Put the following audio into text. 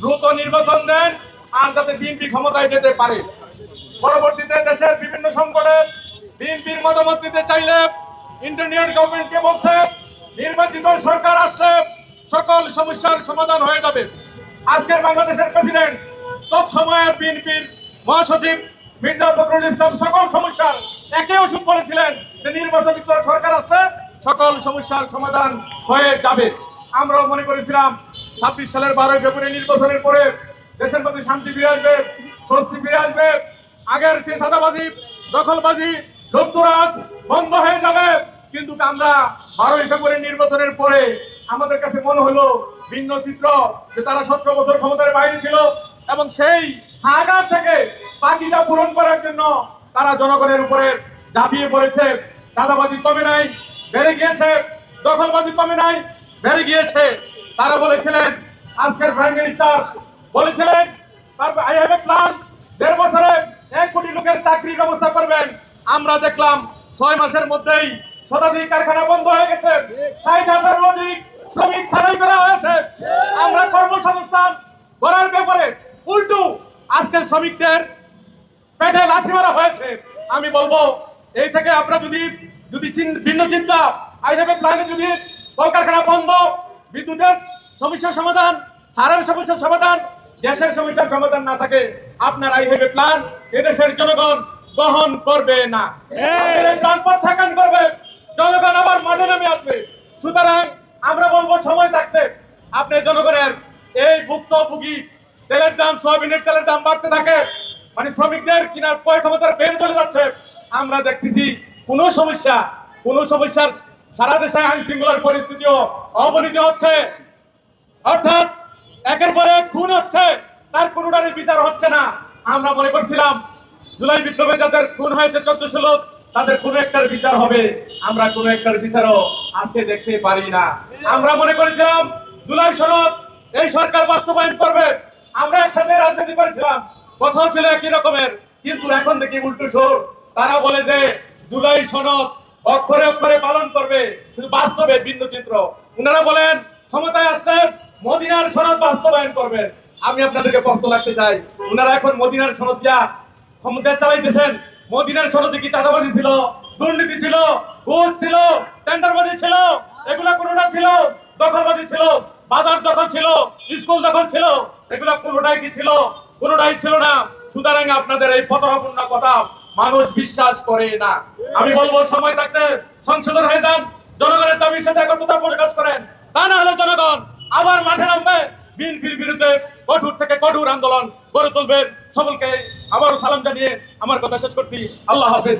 দ্রুত নির্বাচন দেন আর যাতে বিএনপি ক্ষমতায় যেতে পারে। পরবর্তীতে দেশের বিভিন্ন সংকটে বিএনপির মতামত দিতে চাইলে ইন্টারিম গভর্নমেন্টকে বলছে নির্বাচিত সরকার আসলে সকল সমস্যার সমাধান হয়ে যাবে। আজকের বাংলাদেশের প্রেসিডেন্ট তৎসময়ের বিএনপির মহাসচিব মির্জা ফখরুল ইসলাম সকল সমস্যার একই ওষুধ বলেছিলেন যে নির্বাচিত সরকার আসলে সকল সমস্যার সমাধান হয়ে যাবে। আমরাও মনে করেছিলাম 26 সালের 12 ফেব্রুয়ারি নির্বাচনের পরে দেশের মধ্যে শান্তি ফিরে আসবে, স্বস্তি ফিরে আসবে, আগের যে চাঁদাবাজি দখলবাজি লুটতরাজ বন্ধ হয়ে যাবে। কিন্তু আমরা 12 ফেব্রুয়ারি নির্বাচনের পরে আমাদের কাছে মনে হলো ভিন্ন চিত্র, যে তারা 17 বছর ক্ষমতার বাইরে ছিল এবং সেই হাহাকার থেকে বাকিটা পূরণ করার জন্য তারা জনগণের উপরে ঝাঁপিয়ে পড়েছে। চাঁদাবাজি কমে নাই, বেড়ে গিয়েছে, দখলবাজি কমে নাই, বেড়ে গিয়েছে। তারা বলেছিলেন, আজকের প্রাইম মিনিস্টার বলেছিলেন তারপর আই হ্যাভ এ প্ল্যান, 1.5 বছরে 1 কোটি লোকের চাকরির ব্যবস্থা করবেন। আমরা দেখলাম 6 মাসের মধ্যেই শতাধিক কারখানা বন্ধ হয়ে গেছে, 60,000 শ্রমিক ছাঁটাই করা হয়েছে। আমরা কর্মসংস্থান করার ব্যাপারে উল্টো আজকের শ্রমিকদের পেটে লাথি মারা হয়েছে। আমি বলবো এই থেকে আমরা যদি ভিন্ন চিন্তা আই হ্যাভ এ প্ল্যানে যদি কলকারখানা বন্ধ, বিদ্যুতের সমস্যার সমাধান, সারের সমস্যার সমাধান, দেশের সমস্যার সমাধান না থাকে, আপনার আই হ্যাভ এ প্ল্যান এদেশের জনগণ গ্রহণ করবে না, প্ল্যান প্রত্যাখ্যান করবে, জনগণ আবার মাঠে নেমে আসবে। সুতরাং আমরা বলবো সময় থাকতে আপনি জনগণের এই ভুক্তভোগী তেলের দাম, সয়াবিনের তেলের দাম বাড়তে থাকে, মানে শ্রমিকদের কিনার ক্রয় ক্ষমতার বেড়ে চলে যাচ্ছে। আমরা দেখতেছি কোনো সমস্যার সারা দেশে আইন শৃঙ্খলার পরিস্থিতিও অবনতি হচ্ছে, অর্থাৎ একের পর এক খুন হচ্ছে, তার কোনোটারই বিচার হচ্ছে না। আমরা মনে করছিলাম জুলাই বিপ্লবে যাদের খুন হয়েছে 1400 লোক, তাদের কোনো একটার বিচার হবে, আমরা কোনো একটার বিচারও আজকে দেখতে পারি না। আমরা মনে করেছিলাম জুলাই সনদ এই সরকার বাস্তবায়ন করবে, আমরা একসাথে রাজনীতি করেছিলাম, কথাও ছিল একই রকমের, কিন্তু এখন দেখি উল্টো সুর। তারা বলে যে জুলাই সনদ অক্ষরে অক্ষরে পালন করবে, কিন্তু বাস্তবে ভিন্ন চিত্র। ওনারা বলেন ক্ষমতায় আসলে মদিনার সনদ বাস্তবায়ন করবেন। আমি আপনাদেরকে প্রশ্ন রাখতে চাই, ওনারা এখন মদিনার সনদ দিয়া ক্ষমতা চালাইতেছেন, মদিনার সনদে কি চাঁদাবাজি ছিল, দুর্নীতি ছিল, ঘুষ ছিল, টেন্ডারবাজি ছিল, এগুলা কোনোটা ছিল, দখলবাজি ছিল, বাজার দখল ছিল, স্কুল দখল ছিল, এগুলা কোনোটাই কি ছিল? কোনোটাই ছিল না। সুতরাং আপনাদের এই প্রতারণাপূর্ণ কথা মানুষ বিশ্বাস করে না। আমি বলবো সময় থাকতে সংশোধন হয়ে যান, জনগণের দাবির সাথে একত্রতা প্রকাশ করেন, তা না হলে জনগণ আবার মাঠে নামবে, বিএনপির বিরুদ্ধে কঠোর থেকে কঠোর আন্দোলন গড়ে তুলবে। সকলকে আবারও সালাম জানিয়ে আমার কথা শেষ করছি। আল্লাহ হাফেজ।